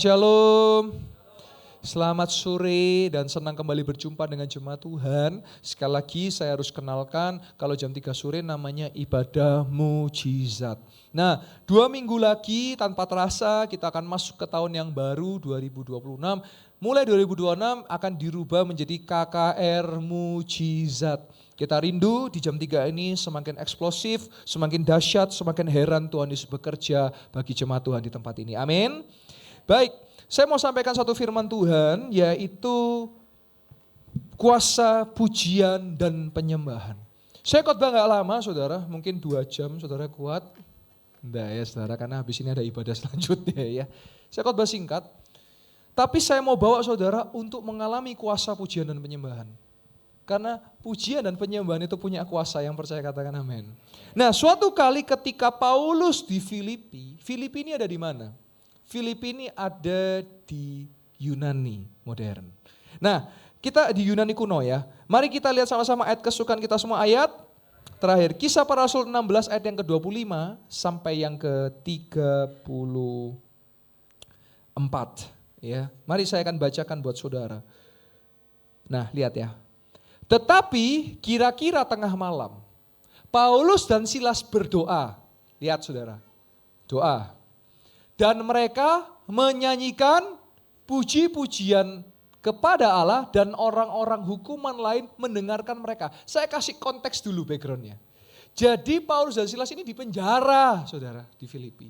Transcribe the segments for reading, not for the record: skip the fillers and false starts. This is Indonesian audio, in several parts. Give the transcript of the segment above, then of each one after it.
Shalom, selamat sore dan senang kembali berjumpa dengan jemaat Tuhan. Sekali lagi saya harus kenalkan kalau jam 3 sore namanya ibadah mujizat. Nah, 2 minggu lagi tanpa terasa kita akan masuk ke tahun yang baru 2026. Mulai 2026 akan dirubah menjadi KKR Mujizat. Kita rindu di jam 3 ini semakin eksplosif, semakin dahsyat, semakin heran Tuhan Yesus bekerja bagi jemaat Tuhan di tempat ini. Amin. Baik, saya mau sampaikan satu firman Tuhan, yaitu kuasa pujian dan penyembahan. Saya khotbah gak lama saudara, mungkin 2 jam saudara kuat. Enggak ya saudara, karena habis ini ada ibadah selanjutnya ya. Saya khotbah singkat, tapi saya mau bawa saudara untuk mengalami kuasa pujian dan penyembahan. Karena pujian dan penyembahan itu punya kuasa, yang percaya katakan amin. Nah, suatu kali ketika Paulus di Filipi ini ada di mana? Filipi ini ada di Yunani modern. Nah, kita di Yunani kuno ya. Mari kita lihat sama-sama ayat kesukaan kita semua, ayat terakhir. Kisah Para Rasul 16 ayat yang ke-25 sampai yang ke-34. Ya, mari saya akan bacakan buat saudara. Nah, lihat ya. Tetapi kira-kira tengah malam, Paulus dan Silas berdoa. Lihat saudara, doa. Dan mereka menyanyikan puji-pujian kepada Allah dan orang-orang hukuman lain mendengarkan mereka. Saya kasih konteks dulu backgroundnya. Jadi Paulus dan Silas ini di penjara saudara di Filipi.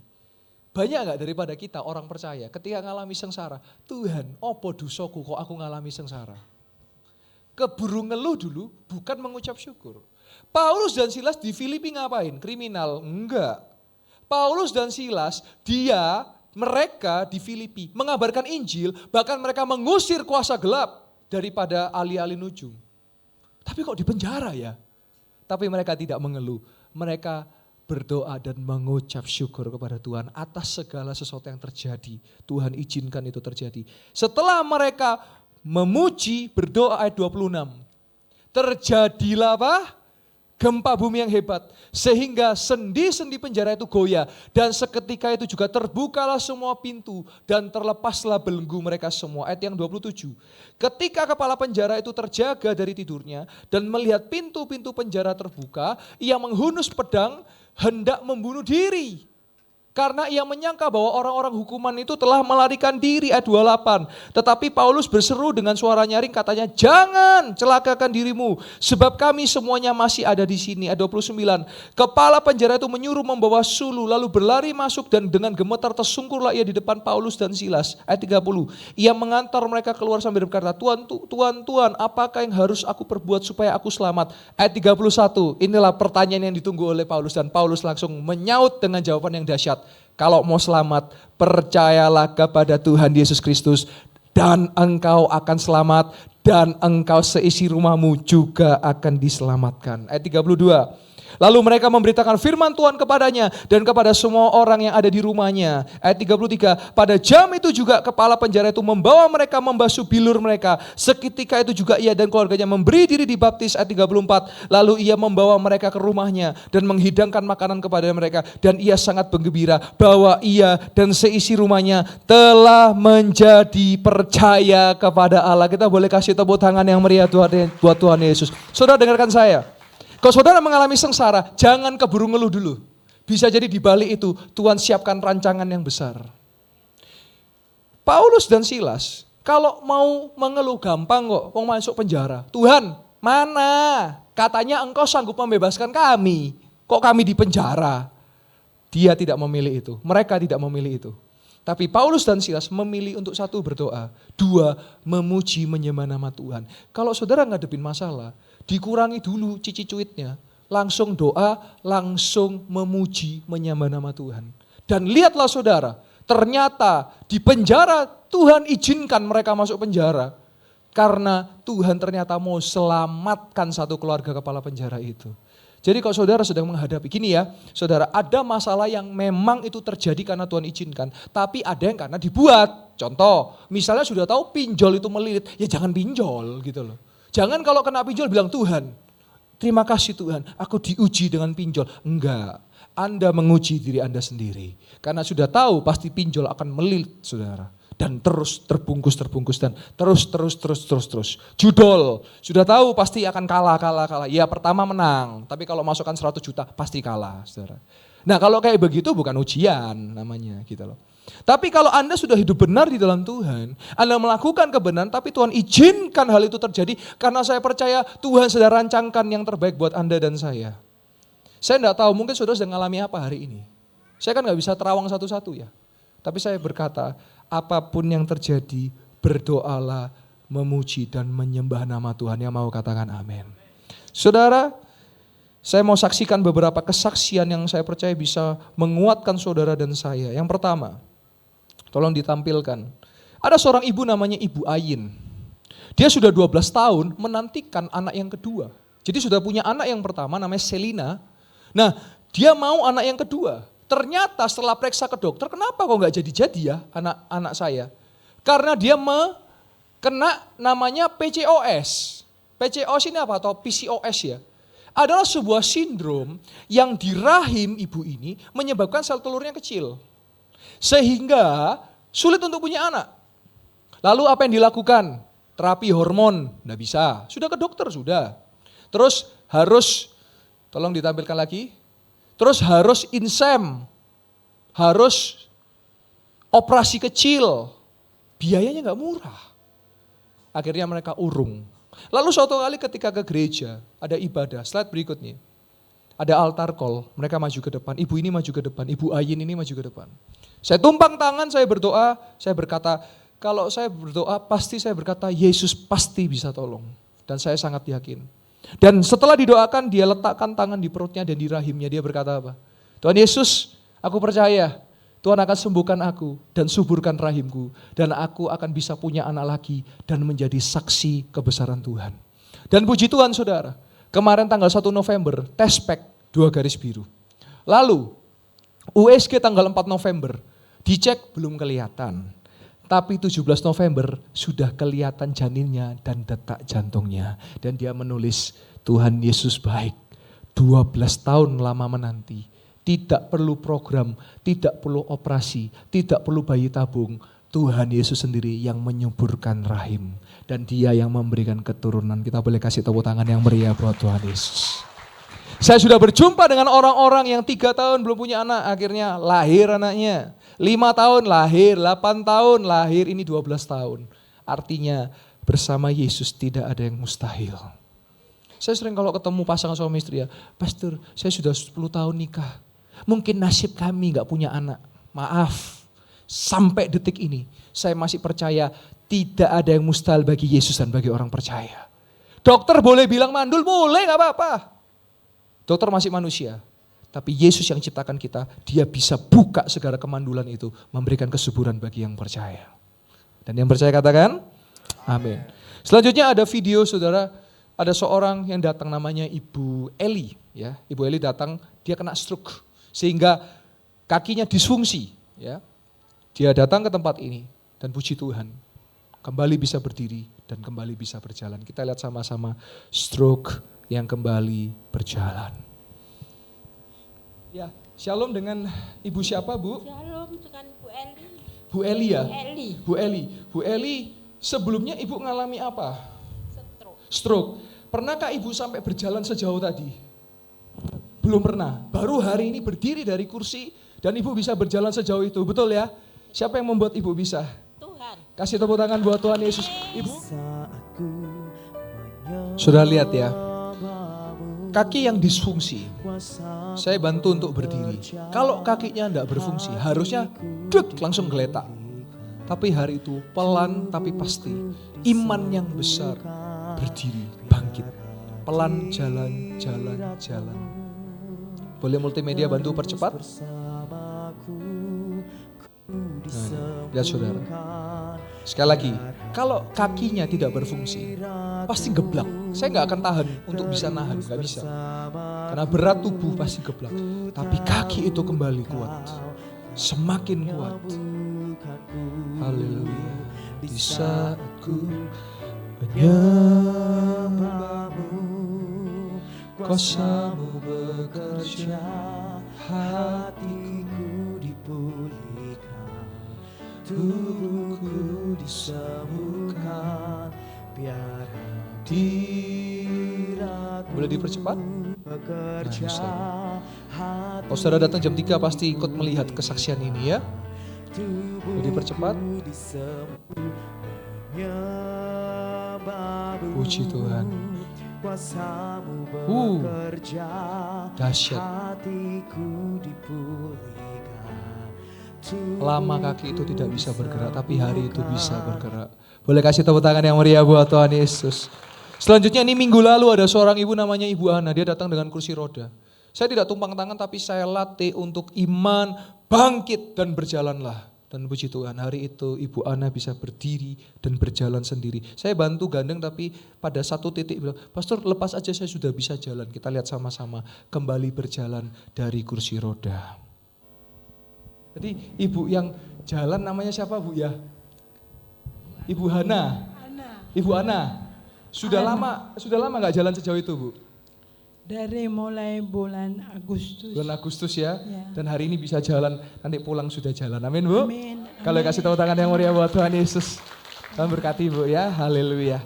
Banyak gak daripada kita orang percaya ketika ngalami sengsara, Tuhan opo dosaku kok aku ngalami sengsara. Keburu ngeluh dulu bukan mengucap syukur. Paulus dan Silas di Filipi ngapain? Kriminal? Enggak. Paulus dan Silas, mereka di Filipi mengabarkan Injil, bahkan mereka mengusir kuasa gelap daripada ahli-ahli nujum. Tapi kok di penjara ya? Tapi mereka tidak mengeluh, mereka berdoa dan mengucap syukur kepada Tuhan atas segala sesuatu yang terjadi. Tuhan izinkan itu terjadi. Setelah mereka memuji, berdoa ayat 26, terjadilah apa? Gempa bumi yang hebat, sehingga sendi-sendi penjara itu goyah, dan seketika itu juga terbukalah semua pintu, dan terlepaslah belenggu mereka semua. Ayat yang 27, ketika kepala penjara itu terjaga dari tidurnya, dan melihat pintu-pintu penjara terbuka, ia menghunus pedang, hendak membunuh diri. Karena ia menyangka bahwa orang-orang hukuman itu telah melarikan diri, ayat 28. Tetapi Paulus berseru dengan suara nyaring, katanya, jangan celakakan dirimu, sebab kami semuanya masih ada di sini. Ayat 29. Kepala penjara itu menyuruh membawa sulu, lalu berlari masuk dan dengan gemetar tersungkurlah ia di depan Paulus dan Silas. Ayat 30. Ia mengantar mereka keluar sambil berkata, Tuhan, apakah yang harus aku perbuat supaya aku selamat? Ayat 31. Inilah pertanyaan yang ditunggu oleh Paulus, dan Paulus langsung menyaut dengan jawaban yang dahsyat. Kalau mau selamat, percayalah kepada Tuhan Yesus Kristus dan engkau akan selamat, dan engkau seisi rumahmu juga akan diselamatkan. Ayat 32. Lalu mereka memberitakan firman Tuhan kepadanya dan kepada semua orang yang ada di rumahnya. Ayat 33. Pada jam itu juga kepala penjara itu membawa mereka membasuh bilur mereka. Seketika itu juga ia dan keluarganya memberi diri dibaptis. Ayat 34. Lalu ia membawa mereka ke rumahnya dan menghidangkan makanan kepada mereka. Dan ia sangat bergembira bahwa ia dan seisi rumahnya telah menjadi percaya kepada Allah. Kita boleh kasih tepuk tangan yang meriah buat Tuhan Yesus. Saudara dengarkan saya. Kalau saudara mengalami sengsara, jangan keburu ngeluh dulu. Bisa jadi di balik itu Tuhan siapkan rancangan yang besar. Paulus dan Silas, kalau mau mengeluh gampang kok, mau masuk penjara. Tuhan, mana? Katanya engkau sanggup membebaskan kami. Kok kami di penjara? Dia tidak memilih itu. Mereka tidak memilih itu. Tapi Paulus dan Silas memilih untuk satu, berdoa. 2, memuji menyembah nama Tuhan. Kalau saudara ngadepin masalah, dikurangi dulu cici-cuitnya, langsung doa, langsung memuji menyembah nama Tuhan. Dan lihatlah saudara, ternyata di penjara Tuhan izinkan mereka masuk penjara. Karena Tuhan ternyata mau selamatkan satu keluarga kepala penjara itu. Jadi kalau saudara sedang menghadapi, gini ya, saudara, ada masalah yang memang itu terjadi karena Tuhan izinkan, tapi ada yang karena dibuat. Contoh, misalnya sudah tahu pinjol itu melilit, ya jangan pinjol gitu loh. Jangan kalau kena pinjol bilang, Tuhan, terima kasih Tuhan, aku diuji dengan pinjol. Enggak, Anda menguji diri Anda sendiri. Karena sudah tahu pasti pinjol akan melilit saudara. dan terus terbungkus dan terus. Judul, sudah tahu pasti akan kalah. Ya pertama menang, tapi kalau masukkan 100 juta pasti kalah, saudara. Nah kalau kayak begitu bukan ujian namanya gitu loh. Tapi kalau Anda sudah hidup benar di dalam Tuhan, Anda melakukan kebenaran, tapi Tuhan izinkan hal itu terjadi, karena saya percaya Tuhan sudah rancangkan yang terbaik buat Anda dan saya. Saya enggak tahu, mungkin saudara sedang mengalami apa hari ini. Saya kan gak bisa terawang satu-satu ya. Tapi saya berkata, apapun yang terjadi, berdoalah, memuji dan menyembah nama Tuhan. Yang mau katakan amin. Saudara, saya mau saksikan beberapa kesaksian yang saya percaya bisa menguatkan saudara dan saya. Yang pertama, tolong ditampilkan. Ada seorang ibu namanya Ibu Ayin. Dia sudah 12 tahun menantikan anak yang kedua. Jadi sudah punya anak yang pertama namanya Selina. Nah, dia mau anak yang kedua. Ternyata setelah periksa ke dokter, kenapa kok nggak jadi-jadi ya anak saya? Karena dia kena namanya PCOS. PCOS ini apa? Atau PCOS ya. Adalah sebuah sindrom yang di rahim ibu ini menyebabkan sel telurnya kecil. Sehingga sulit untuk punya anak. Lalu apa yang dilakukan? Terapi hormon, nggak bisa. Sudah ke dokter, sudah. Terus harus, tolong ditampilkan lagi. Terus harus insem, harus operasi kecil, biayanya nggak murah. Akhirnya mereka urung. Lalu suatu kali ketika ke gereja, ada ibadah, slide berikutnya. Ada altar call, mereka maju ke depan, ibu ini maju ke depan, Ibu Ayin ini maju ke depan. Saya tumpang tangan, saya berdoa, saya berkata, kalau saya berdoa pasti saya berkata, Yesus pasti bisa tolong. Dan saya sangat yakin. Dan setelah didoakan, dia letakkan tangan di perutnya dan di rahimnya. Dia berkata apa? Tuhan Yesus, aku percaya Tuhan akan sembuhkan aku dan suburkan rahimku. Dan aku akan bisa punya anak lagi dan menjadi saksi kebesaran Tuhan. Dan puji Tuhan saudara, kemarin tanggal 1 November, test pack 2 garis biru. Lalu, USG tanggal 4 November, dicek belum kelihatan. Tapi 17 November sudah kelihatan janinnya dan detak jantungnya. Dan dia menulis, Tuhan Yesus baik, 12 tahun lama menanti. Tidak perlu program, tidak perlu operasi, tidak perlu bayi tabung. Tuhan Yesus sendiri yang menyuburkan rahim. Dan dia yang memberikan keturunan. Kita boleh kasih tepuk tangan yang meriah buat Tuhan Yesus. Saya sudah berjumpa dengan orang-orang yang 3 tahun belum punya anak, akhirnya lahir anaknya. 5 tahun lahir, 8 tahun lahir, ini 12 tahun. Artinya bersama Yesus tidak ada yang mustahil. Saya sering kalau ketemu pasangan suami istri ya, Pastor saya sudah 10 tahun nikah. Mungkin nasib kami gak punya anak. Maaf, sampai detik ini saya masih percaya tidak ada yang mustahil bagi Yesus dan bagi orang percaya. Dokter boleh bilang mandul, boleh gak apa-apa. Dokter masih manusia. Tapi Yesus yang ciptakan kita, dia bisa buka segala kemandulan itu, memberikan kesuburan bagi yang percaya. Dan yang percaya katakan, amin. Selanjutnya ada video saudara, ada seorang yang datang namanya Ibu Eli. Ya, Ibu Eli datang, dia kena stroke, sehingga kakinya disfungsi. Ya, dia datang ke tempat ini, dan puji Tuhan, kembali bisa berdiri dan kembali bisa berjalan. Kita lihat sama-sama stroke yang kembali berjalan. Ya, shalom dengan Ibu siapa, Bu? Shalom dengan Bu Eli. Bu Eli ya? Bu Eli. Bu Eli, sebelumnya Ibu ngalami apa? Stroke. Pernahkah Ibu sampai berjalan sejauh tadi? Belum pernah. Baru hari ini berdiri dari kursi dan Ibu bisa berjalan sejauh itu, betul ya? Siapa yang membuat Ibu bisa? Tuhan. Kasih tepuk tangan buat Tuhan Yesus. Ibu. Sudah lihat ya? Kaki yang disfungsi, saya bantu untuk berdiri. Kalau kakinya tidak berfungsi, harusnya langsung geletak. Tapi hari itu pelan tapi pasti, iman yang besar, berdiri, bangkit. Pelan jalan. Boleh multimedia bantu percepat? Nah, lihat saudara. Sekali lagi, kalau kakinya tidak berfungsi, pasti geblak. Saya gak akan tahan untuk bisa nahan, gak bisa. Karena berat tubuh pasti geblak. Tapi kaki itu kembali kuat, semakin kuat. Haleluya. Di saat ku menyembahmu, kuasa-Mu bekerja, hatiku dipulihkan, tubuhku sembuhkan, biar hadirat Boleh dipercepat? bekerja. Kalau saudara datang jam 3 pasti ikut melihat kesaksian ini ya. Boleh dipercepat? Puji Tuhan. Kuasamu bekerja, dahsyat. hatiku dipulihkan. Lama kaki itu tidak bisa bergerak, tapi hari itu bisa bergerak. Boleh kasih tepuk tangan yang meriah buat Tuhan Yesus. Selanjutnya ini minggu lalu ada seorang ibu namanya Ibu Ana, dia datang dengan kursi roda. Saya tidak tumpang tangan tapi saya latih untuk iman, bangkit dan berjalanlah. Dan puji Tuhan hari itu Ibu Ana bisa berdiri dan berjalan sendiri. Saya bantu gandeng tapi pada satu titik bilang, Pastor lepas aja saya sudah bisa jalan. Kita lihat sama-sama kembali berjalan dari kursi roda. Jadi ibu yang jalan namanya siapa Bu ya? Ibu Hana. Ibu Ana. Sudah lama nggak jalan sejauh itu Bu? Dari mulai bulan Agustus. Bulan Agustus ya. Ya. Dan hari ini bisa jalan, nanti pulang sudah jalan. Amin Bu. Amin. Kalau kasih tepuk tangan yang meriah buat Tuhan Yesus. Tuhan berkati Bu ya. Haleluya.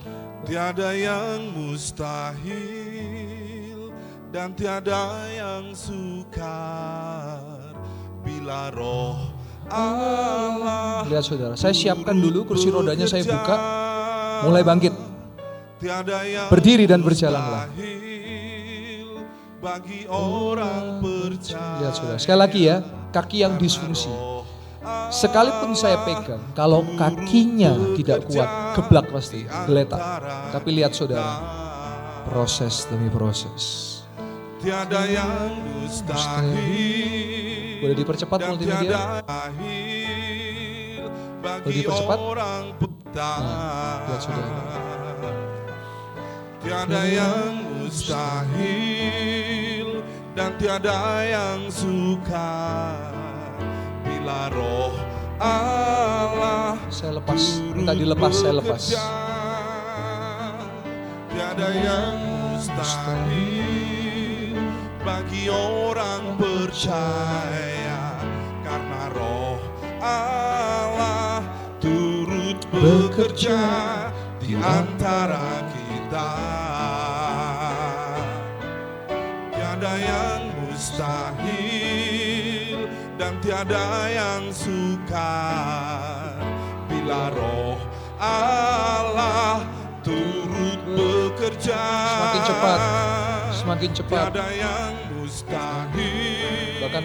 Tiada yang mustahil dan tiada yang sukar bila roh Allah. Lihat saudara, saya siapkan dulu kursi rodanya, saya buka. Mulai bangkit. Berdiri dan berjalanlah. Bagi orang percaya. Lihat saudara, sekali lagi ya, kaki yang disfungsi. Sekalipun saya pegang, kalau kakinya tidak kuat, geblak pasti, geletak. Tapi lihat saudara, proses demi proses. Tiada yang mustahil. Boleh dipercepat multimedia? Boleh dipercepat? Lihat saudara. Tiada yang mustahil dan tiada yang sukar bila roh Allah. Saya lepas, minta dilepas, saya lepas. Tiada yang mustahil bagi orang percaya, karena roh Allah turut bekerja di antara kita. Tiada yang mustahil dan tiada yang sukar bila roh Allah turut bekerja. Semakin cepat, semakin cepat. Tiada yang mustahil Bahkan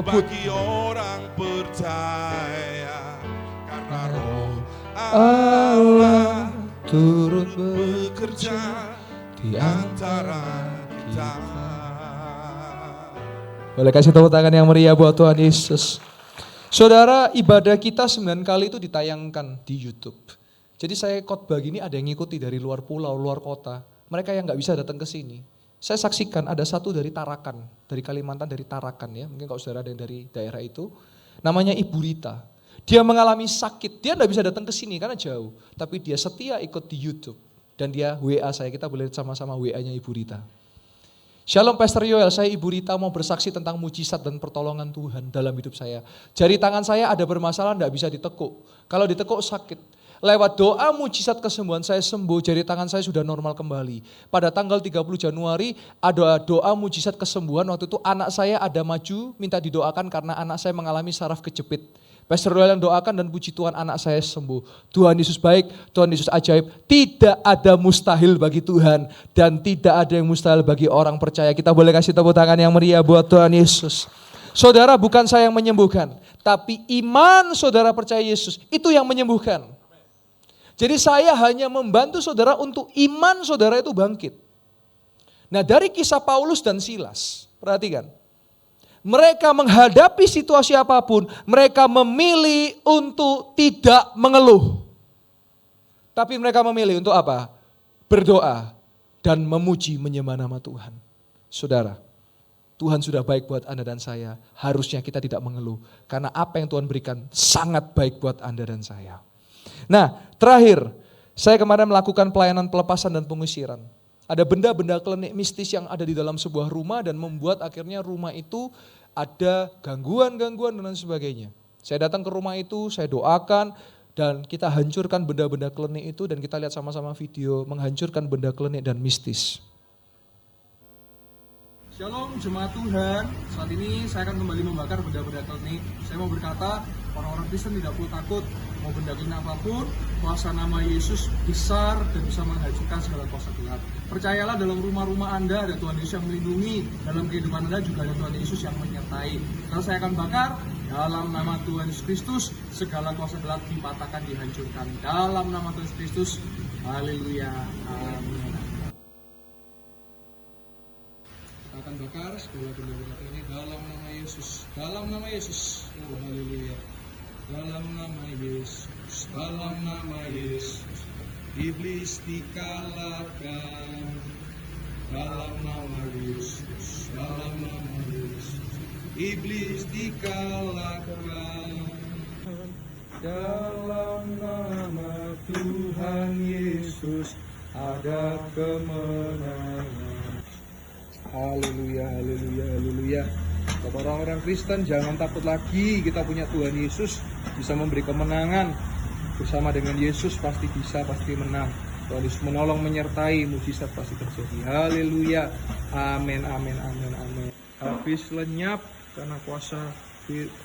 ngebut. bagi orang percaya, karena roh Allah turut bekerja di antara kita. Boleh kasih tepuk tangan yang meriah buat Tuhan Yesus. Saudara, ibadah kita 9 kali itu ditayangkan di YouTube. Jadi saya khotbah gini ada yang ngikuti dari luar pulau, luar kota. Mereka yang gak bisa datang ke sini. Saya saksikan ada satu dari Tarakan, dari Kalimantan, dari Tarakan ya. Mungkin kalau saudara ada yang dari daerah itu. Namanya Ibu Rita. Dia mengalami sakit, dia gak bisa datang ke sini karena jauh. Tapi dia setia ikut di YouTube. Dan dia WA saya, kita boleh sama-sama WA-nya Ibu Rita. Shalom Pastor Yoel, saya Ibu Rita mau bersaksi tentang mujizat dan pertolongan Tuhan dalam hidup saya. Jari tangan saya ada bermasalah, tidak bisa ditekuk. Kalau ditekuk sakit. Lewat doa mujizat kesembuhan saya sembuh, jari tangan saya sudah normal kembali. Pada tanggal 30 Januari ada doa mujizat kesembuhan, waktu itu anak saya ada maju minta didoakan karena anak saya mengalami saraf kejepit. Pastor Yoel yang doakan dan puji Tuhan anak saya sembuh. Tuhan Yesus baik, Tuhan Yesus ajaib. Tidak ada mustahil bagi Tuhan dan tidak ada yang mustahil bagi orang percaya. Kita boleh kasih tepuk tangan yang meriah buat Tuhan Yesus. Saudara, bukan saya yang menyembuhkan, tapi iman saudara percaya Yesus itu yang menyembuhkan. Jadi saya hanya membantu saudara untuk iman saudara itu bangkit. Nah, dari kisah Paulus dan Silas, perhatikan. Mereka menghadapi situasi apapun, mereka memilih untuk tidak mengeluh. Tapi mereka memilih untuk apa? Berdoa dan memuji menyembah nama Tuhan. Saudara, Tuhan sudah baik buat Anda dan saya. Harusnya kita tidak mengeluh. Karena apa yang Tuhan berikan sangat baik buat Anda dan saya. Nah, terakhir, saya kemarin melakukan pelayanan pelepasan dan pengusiran. Ada benda-benda klinik mistis yang ada di dalam sebuah rumah dan membuat akhirnya rumah itu ada gangguan-gangguan dan lain sebagainya. Saya datang ke rumah itu, saya doakan Dan kita hancurkan benda-benda klinik itu dan kita lihat sama-sama video menghancurkan benda klinik dan mistis. Shalom jemaat Tuhan, saat ini saya akan kembali membakar benda-benda klinik. Saya mau berkata, orang-orang Kristen tidak perlu takut, mau benda klinik apapun, kuasa nama Yesus besar dan bisa menghancurkan segala kuasa gelap. Percayalah dalam rumah-rumah Anda ada Tuhan Yesus yang melindungi, dalam kehidupan Anda juga ada Tuhan Yesus yang menyertai. Karena saya akan bakar, dalam nama Tuhan Yesus Kristus, segala kuasa gelap dipatahkan, dihancurkan. Dalam nama Tuhan Yesus Kristus, haleluya, amin. Akan bakar segala benda-benda ini dalam nama Yesus, dalam nama Yesus, oh haleluya, dalam nama Yesus, dalam nama Yesus, iblis dikalahkan, dalam nama Yesus, dalam nama Yesus, iblis dikalahkan, dalam nama Tuhan Yesus ada kemenangan. Haleluya, haleluya, haleluya. Bapak orang-orang Kristen jangan takut lagi, kita punya Tuhan Yesus bisa memberi kemenangan. Bersama dengan Yesus pasti bisa, pasti menang. Tuhan Yesus menolong, menyertai, mujizat pasti terjadi. Haleluya, amin, amin, amin, amin. Habis lenyap karena kuasa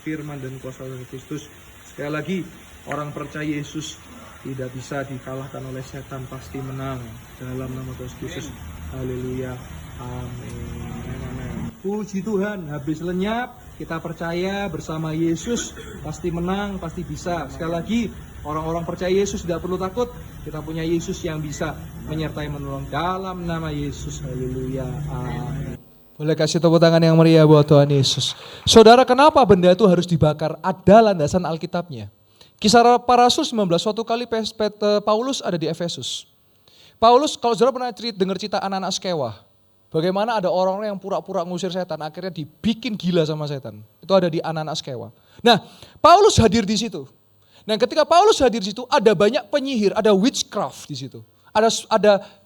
firman dan kuasa dari Kristus. Sekali lagi, orang percaya Yesus tidak bisa dikalahkan oleh setan, pasti menang. Dalam nama Tuhan Yesus, haleluya. Amin. Puji Tuhan, habis lenyap, kita percaya bersama Yesus pasti menang, pasti bisa. Sekali lagi, orang-orang percaya Yesus tidak perlu takut. Kita punya Yesus yang bisa menyertai, menolong. Dalam nama Yesus, haleluya. Amin. Boleh kasih tepuk tangan yang meriah buat Tuhan Yesus. Saudara, kenapa benda itu harus dibakar? Ada landasan Alkitabnya. Kisah Para Rasul 19, suatu kali Paulus ada di Efesus. Paulus, kalau saudara pernah dengar cerita anak-anak Skewah, bagaimana ada orang-orang yang pura-pura ngusir setan, akhirnya dibikin gila sama setan. Itu ada di anak-anak Skewah. Nah, Paulus hadir di situ. Nah, ketika Paulus hadir di situ, ada banyak penyihir, ada witchcraft di situ. Ada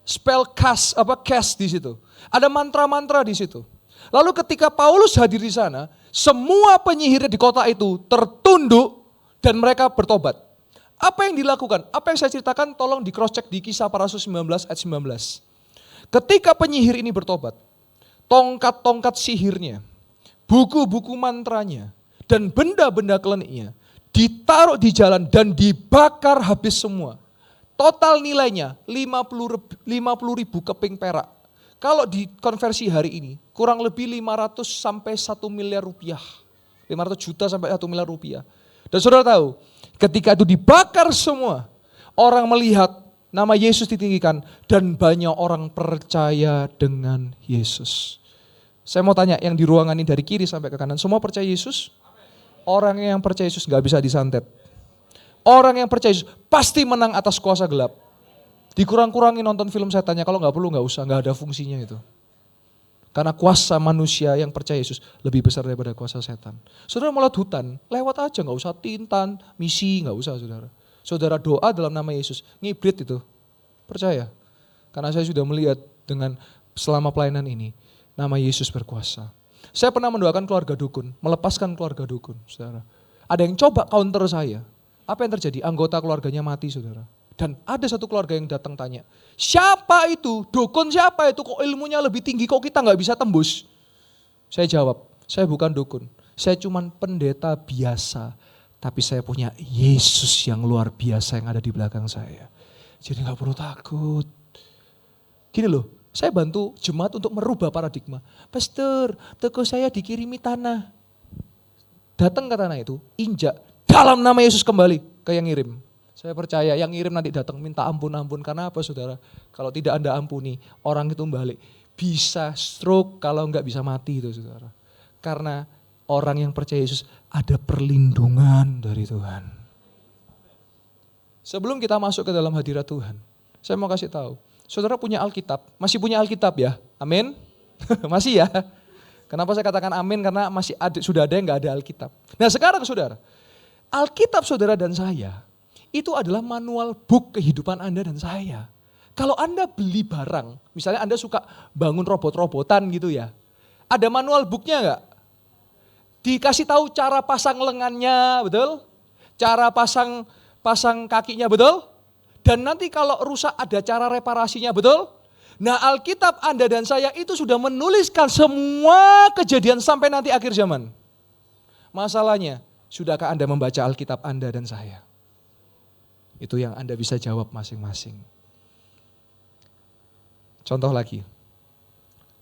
spell cast di situ. Ada mantra-mantra di situ. Lalu ketika Paulus hadir di sana, semua penyihir di kota itu tertunduk dan mereka bertobat. Apa yang dilakukan? Apa yang saya ceritakan tolong di cross check di Kisah Para Rasul 19 ayat 19. Ketika penyihir ini bertobat, tongkat-tongkat sihirnya, buku-buku mantranya, dan benda-benda kliniknya ditaruh di jalan dan dibakar habis semua. Total nilainya 50 ribu keping perak. Kalau dikonversi hari ini, kurang lebih 500 sampai 1 miliar rupiah. 500 juta sampai 1 miliar rupiah. Dan saudara tahu, ketika itu dibakar semua, orang melihat nama Yesus ditinggikan dan banyak orang percaya dengan Yesus. Saya mau tanya yang di ruangan ini dari kiri sampai ke kanan, semua percaya Yesus? Orang yang percaya Yesus gak bisa disantet. Orang yang percaya Yesus pasti menang atas kuasa gelap. Dikurang-kurangin nonton film setannya, kalau gak perlu gak usah, gak ada fungsinya itu. Karena kuasa manusia yang percaya Yesus lebih besar daripada kuasa setan. Saudara mau lewat hutan, lewat aja, gak usah tintan, misi, gak usah saudara. Saudara doa dalam nama Yesus, ngibrit itu, percaya. Karena saya sudah melihat dengan selama pelayanan ini, nama Yesus berkuasa. Saya pernah mendoakan keluarga dukun, melepaskan keluarga dukun, saudara. Ada yang coba counter saya, apa yang terjadi? Anggota keluarganya mati, saudara. Dan ada satu keluarga yang datang tanya, siapa itu? Dukun siapa itu? Kok ilmunya lebih tinggi, kok kita gak bisa tembus? Saya jawab, saya bukan dukun, saya cuman pendeta biasa. Tapi saya punya Yesus yang luar biasa yang ada di belakang saya. Jadi gak perlu takut. Gini loh, saya bantu jemaat untuk merubah paradigma. Pastor, toko saya dikirimi tanah. Datang ke tanah itu, injak. Dalam nama Yesus kembali ke yang ngirim. Saya percaya yang ngirim nanti datang minta ampun-ampun. Karena apa saudara? Kalau tidak Anda ampuni, orang itu balik. Bisa stroke kalau enggak bisa mati itu saudara. Karena orang yang percaya Yesus ada perlindungan dari Tuhan. Sebelum kita masuk ke dalam hadirat Tuhan, saya mau kasih tahu. Saudara punya Alkitab, masih punya Alkitab ya? Amin? Masih ya? Kenapa saya katakan amin? Karena masih ada, sudah ada yang gak ada Alkitab. Nah sekarang saudara, Alkitab saudara dan saya, itu adalah manual book kehidupan Anda dan saya. Kalau Anda beli barang, misalnya Anda suka bangun robot-robotan gitu ya, ada manual booknya gak? Dikasih tahu cara pasang lengannya, betul? Cara pasang pasang kakinya, betul? Dan nanti kalau rusak ada cara reparasinya, betul? Nah, Alkitab Anda dan saya itu sudah menuliskan semua kejadian sampai nanti akhir zaman. Masalahnya, sudahkah Anda membaca Alkitab Anda dan saya? Itu yang Anda bisa jawab masing-masing. Contoh lagi.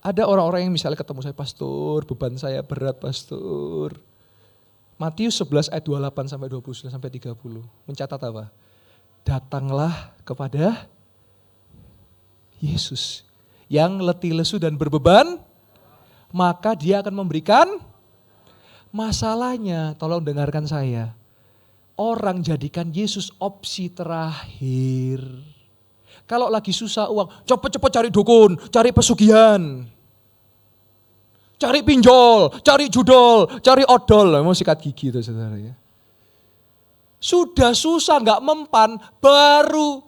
Ada orang-orang yang misalnya ketemu saya, pastor, beban saya berat, pastor. Matius 11 ayat 28 sampai 29 sampai 30. Mencatat apa? Datanglah kepada Yesus yang letih lesu dan berbeban, maka dia akan memberikan. Masalahnya, tolong dengarkan saya. Orang jadikan Yesus opsi terakhir. Kalau lagi susah uang, cepet-cepet cari dukun, cari pesugihan. Cari pinjol, cari judol, cari odol. Mau sikat gigi itu saudara ya. Sudah susah gak mempan, baru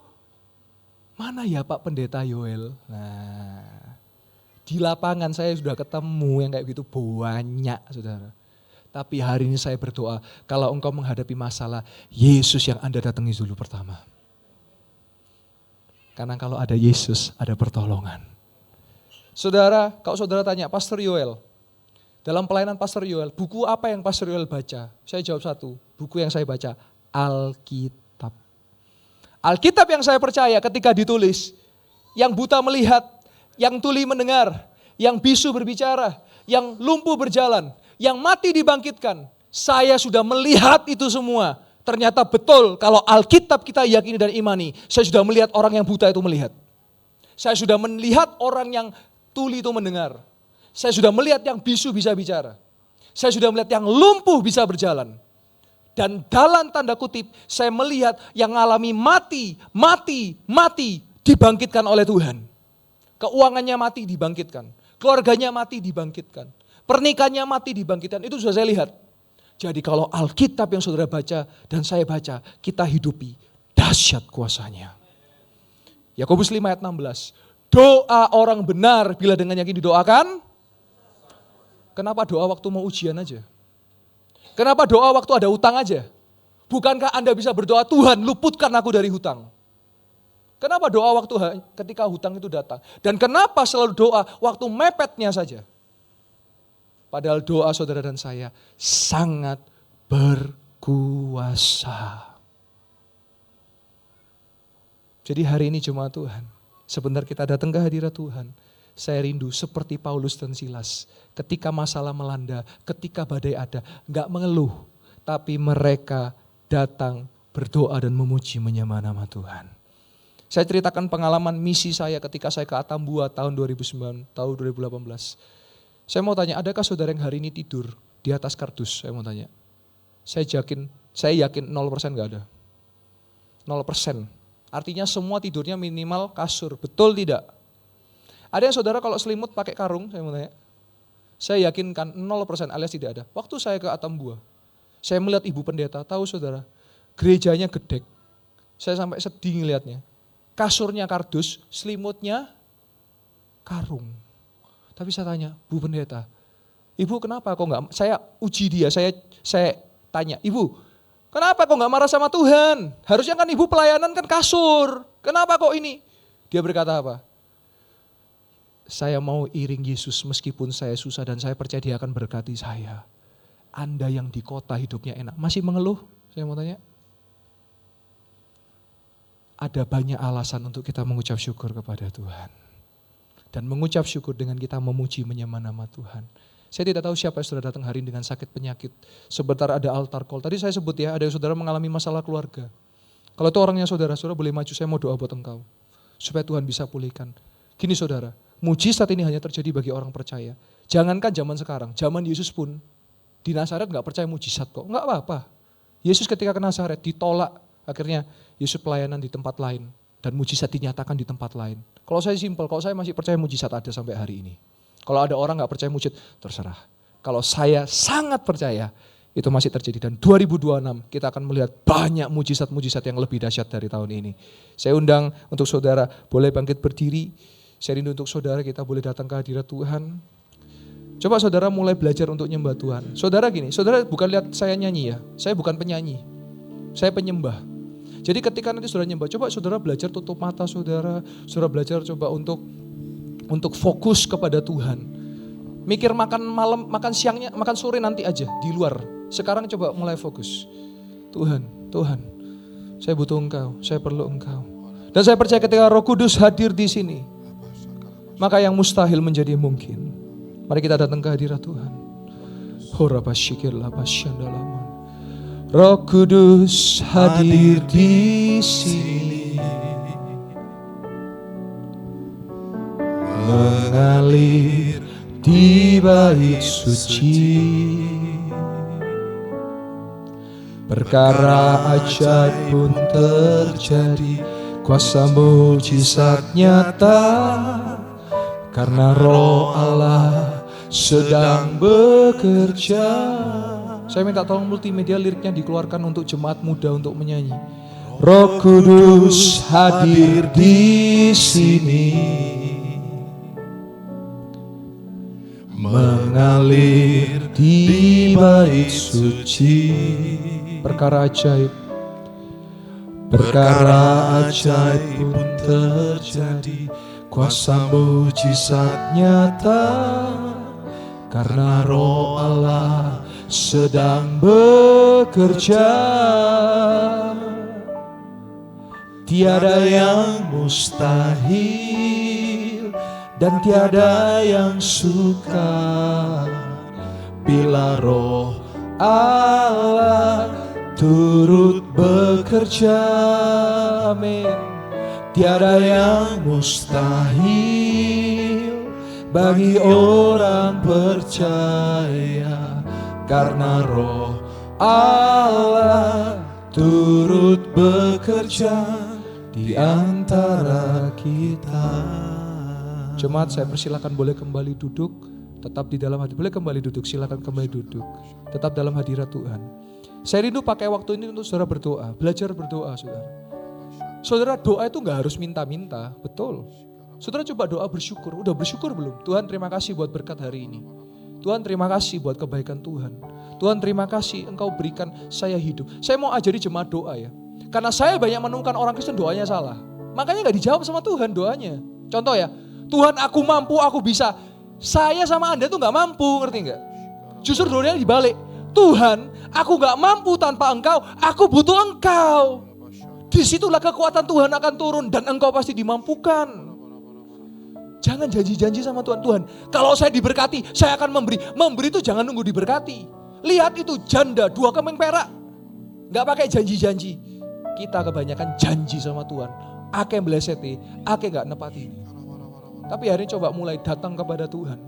mana ya Pak Pendeta Yoel? Nah, di lapangan saya sudah ketemu yang kayak gitu banyak saudara. Tapi hari ini saya berdoa, kalau engkau menghadapi masalah, Yesus yang Anda datangi dulu pertama. Karena kalau ada Yesus, ada pertolongan. Saudara, kalau saudara tanya, Pastor Yoel, dalam pelayanan Pastor Yoel, buku apa yang Pastor Yoel baca? Saya jawab satu, buku yang saya baca, Alkitab. Alkitab yang saya percaya ketika ditulis, yang buta melihat, yang tuli mendengar, yang bisu berbicara, yang lumpuh berjalan, yang mati dibangkitkan. Saya sudah melihat itu semua. Ternyata betul kalau Alkitab kita yakini dan imani. Saya sudah melihat orang yang buta itu melihat. Saya sudah melihat orang yang tuli itu mendengar. Saya sudah melihat yang bisu bisa bicara. Saya sudah melihat yang lumpuh bisa berjalan. Dan dalam tanda kutip saya melihat yang mengalami mati dibangkitkan oleh Tuhan. Keuangannya mati dibangkitkan. Keluarganya mati dibangkitkan. Pernikahannya mati dibangkitkan. Itu sudah saya lihat. Jadi kalau Alkitab yang saudara baca dan saya baca, kita hidupi dahsyat kuasanya. Yakobus 5 ayat 16. Doa orang benar bila dengan yakin didoakan. Kenapa doa waktu mau ujian aja? Kenapa doa waktu ada hutang aja? Bukankah Anda bisa berdoa, Tuhan luputkan aku dari hutang? Kenapa doa waktu ketika hutang itu datang? Dan kenapa selalu doa waktu mepetnya saja? Padahal doa saudara dan saya sangat berkuasa. Jadi hari ini jemaat Tuhan, sebentar kita datang ke hadirat Tuhan, saya rindu seperti Paulus dan Silas. Ketika masalah melanda, ketika badai ada, enggak mengeluh, tapi mereka datang berdoa dan memuji menyembah nama Tuhan. Saya ceritakan pengalaman misi saya ketika saya ke Atambua tahun 2009, tahun 2018. Saya mau tanya, adakah saudara yang hari ini tidur di atas kardus? Saya mau tanya. Saya yakin 0% enggak ada. 0%. Artinya semua tidurnya minimal kasur. Betul tidak? Ada yang saudara kalau selimut pakai karung, saya mau tanya. Saya yakinkan 0% alias tidak ada. Waktu saya ke Atambua, saya melihat ibu pendeta, tahu saudara, gerejanya gedek. Saya sampai sedih ngelihatnya. Kasurnya kardus, selimutnya karung. Tapi saya tanya, Bu Pendeta, Ibu kenapa kok enggak, saya uji dia, saya tanya, Ibu kenapa kok enggak marah sama Tuhan? Harusnya kan Ibu pelayanan kan kasur, kenapa kok ini? Dia berkata apa? Saya mau iring Yesus meskipun saya susah dan saya percaya dia akan berkati saya. Anda yang di kota hidupnya enak, masih mengeluh? Saya mau tanya. Ada banyak alasan untuk kita mengucap syukur kepada Tuhan. Dan mengucap syukur dengan kita memuji menyembah nama Tuhan. Saya tidak tahu siapa yang sudah datang hari ini dengan sakit penyakit. Sebentar ada altar call. Tadi saya sebut ya, ada saudara mengalami masalah keluarga. Kalau itu orangnya saudara boleh maju, saya mau doa buat engkau. Supaya Tuhan bisa pulihkan. Gini saudara, mujizat ini hanya terjadi bagi orang percaya. Jangankan zaman sekarang, zaman Yesus pun di Nazaret gak percaya mujizat kok. Gak apa-apa. Yesus ketika ke Nazaret ditolak, akhirnya Yesus pelayanan di tempat lain. Dan mujizat dinyatakan di tempat lain. Kalau saya simpel, kalau saya masih percaya mujizat ada sampai hari ini. Kalau ada orang gak percaya mujizat, terserah. Kalau saya sangat percaya, itu masih terjadi. Dan 2026 kita akan melihat banyak mujizat-mujizat yang lebih dahsyat dari tahun ini. Saya undang untuk saudara, boleh bangkit berdiri. Saya rindu untuk saudara, kita boleh datang ke hadirat Tuhan. Coba saudara mulai belajar untuk nyembah Tuhan. Saudara gini, saudara bukan lihat saya nyanyi ya. Saya bukan penyanyi, saya penyembah. Jadi ketika nanti saudara nyembah, coba saudara belajar tutup mata saudara belajar coba untuk fokus kepada Tuhan. Mikir makan malam, makan siangnya, makan sore nanti aja di luar. Sekarang coba mulai fokus. Tuhan, saya butuh Engkau, saya perlu Engkau. Dan saya percaya ketika Roh Kudus hadir di sini, maka yang mustahil menjadi mungkin. Mari kita datang ke hadirat Tuhan. Roh Kudus hadir di sini, mengalir di bait suci. Perkara ajaib pun terjadi, kuasa mujizat nyata, karena Roh Allah sedang bekerja. Saya minta tolong multimedia liriknya dikeluarkan untuk jemaat muda untuk menyanyi. Roh Kudus hadir di sini, mengalir di bait suci. Perkara ajaib pun terjadi, kuasa mujizat nyata, karena Roh Allah sedang bekerja. Tiada yang mustahil dan tiada yang sukar bila Roh Allah turut bekerja. Amin. Tiada yang mustahil bagi orang percaya, karena Roh Allah turut bekerja di antara kita. Jemaat, saya persilakan boleh kembali duduk, tetap di dalam hati. Boleh kembali duduk, silakan kembali duduk. Tetap dalam hadirat Tuhan. Saya rindu pakai waktu ini untuk saudara berdoa, belajar berdoa saudara. Saudara, doa itu gak harus minta-minta, betul. Saudara coba doa bersyukur, udah bersyukur belum? Tuhan terima kasih buat berkat hari ini. Tuhan terima kasih buat kebaikan Tuhan. Tuhan terima kasih Engkau berikan saya hidup. Saya mau ajari jemaat doa ya. Karena saya banyak menemukan orang Kristen doanya salah. Makanya gak dijawab sama Tuhan doanya. Contoh ya, Tuhan aku mampu, aku bisa. Saya sama Anda tuh gak mampu, ngerti gak? Justru doanya dibalik. Tuhan, aku gak mampu tanpa Engkau, aku butuh Engkau. Disitulah kekuatan Tuhan akan turun dan Engkau pasti dimampukan. Jangan janji-janji sama Tuhan. Tuhan, kalau saya diberkati, saya akan memberi. Memberi itu jangan nunggu diberkati. Lihat itu janda 2 kemeng perak. Gak pakai janji-janji. Kita kebanyakan janji sama Tuhan. Ake meleseti, ake gak nepati. Tapi hari ini coba mulai datang kepada Tuhan.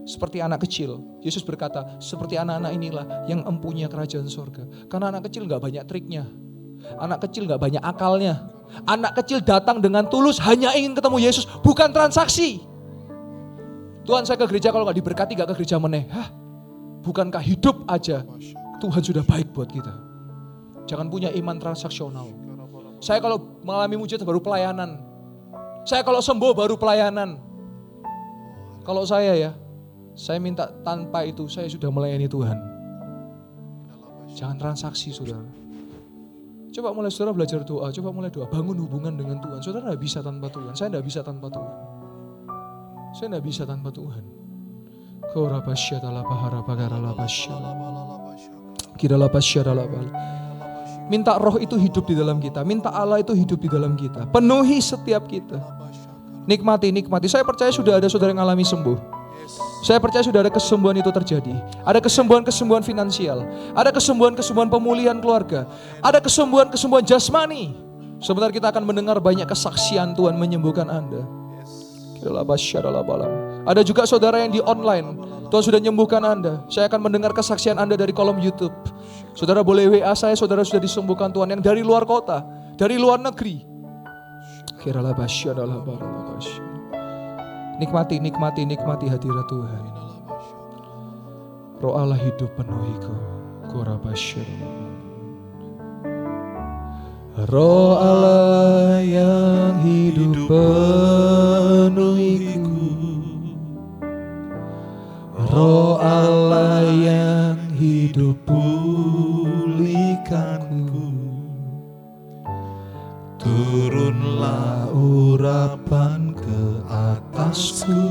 Seperti anak kecil. Yesus berkata, seperti anak-anak inilah yang empunya kerajaan surga. Karena anak kecil gak banyak triknya. Anak kecil gak banyak akalnya. Anak kecil datang dengan tulus hanya ingin ketemu Yesus, bukan transaksi. Tuhan, saya ke gereja, kalau gak diberkati gak ke gereja meneh. Hah? Bukankah hidup aja Tuhan sudah baik buat kita? Jangan punya iman transaksional. Saya kalau mengalami mujizat baru pelayanan. Saya kalau sembuh baru pelayanan. Kalau saya minta tanpa itu saya sudah melayani Tuhan. Jangan transaksi saudara. Coba mulai saudara belajar doa, coba mulai doa, bangun hubungan dengan Tuhan. Saudara tidak bisa tanpa Tuhan, saya tidak bisa tanpa Tuhan. Saya tidak bisa tanpa Tuhan. Minta roh itu hidup di dalam kita, minta Allah itu hidup di dalam kita, penuhi setiap kita. Nikmati. Saya percaya sudah ada saudara yang alami sembuh. Saya percaya sudah ada kesembuhan itu terjadi. Ada kesembuhan finansial, ada kesembuhan pemulihan keluarga, ada kesembuhan jasmani. Sebentar kita akan mendengar banyak kesaksian Tuhan menyembuhkan Anda. Ada juga saudara yang di online, Tuhan sudah menyembuhkan Anda. Saya akan mendengar kesaksian Anda dari kolom YouTube. Saudara boleh WA saya, saudara sudah disembuhkan Tuhan, yang dari luar kota, dari luar negeri. Nikmati hadirat Tuhan. Roh Allah hidup penuhiku. Roh Allah yang hidup penuhiku. Roh Allah yang hidup pulihkanku. Turunlah urapan ke atasku,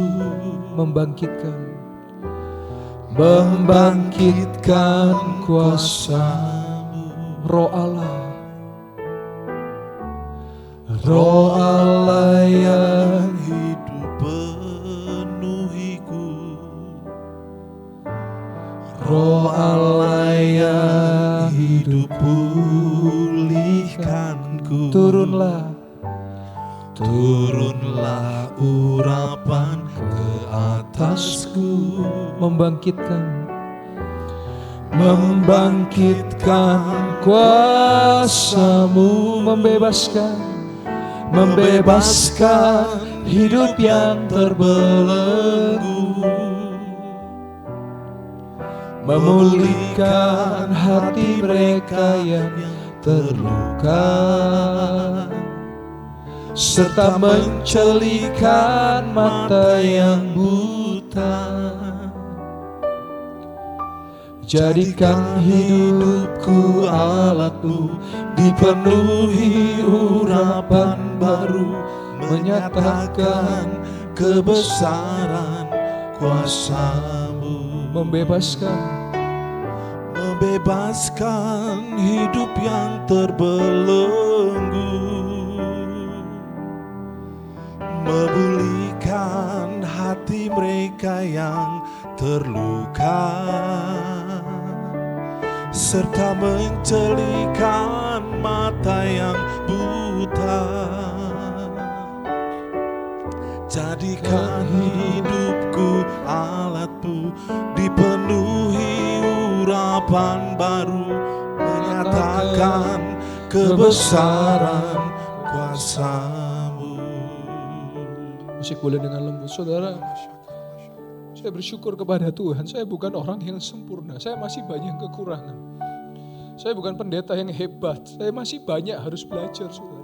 membangkitkan kuasa-Mu. Roh Allah yang hidup penuhiku. Roh Allah yang hidup pulihkanku. Turunlah urapan ke atasku, membangkitkan kuasa-Mu, membebaskan hidup yang terbelenggu, memulihkan hati mereka yang terluka, serta mencelikan mata yang buta. Jadikan hidupku alat-Mu, dipenuhi urapan baru, menyatakan kebesaran kuasa-Mu. membebaskan hidup yang terbelenggu, memulihkan hati mereka yang terluka, serta mencelikan mata yang buta. Jadikan hidupku alat-Mu, dipenuhi urapan baru, menyatakan kebesaran kuasa-Mu. Musik boleh dengan lembut, saudara. Saya bersyukur kepada Tuhan, saya bukan orang yang sempurna, saya masih banyak kekurangan. Saya bukan pendeta yang hebat, saya masih banyak harus belajar, saudara.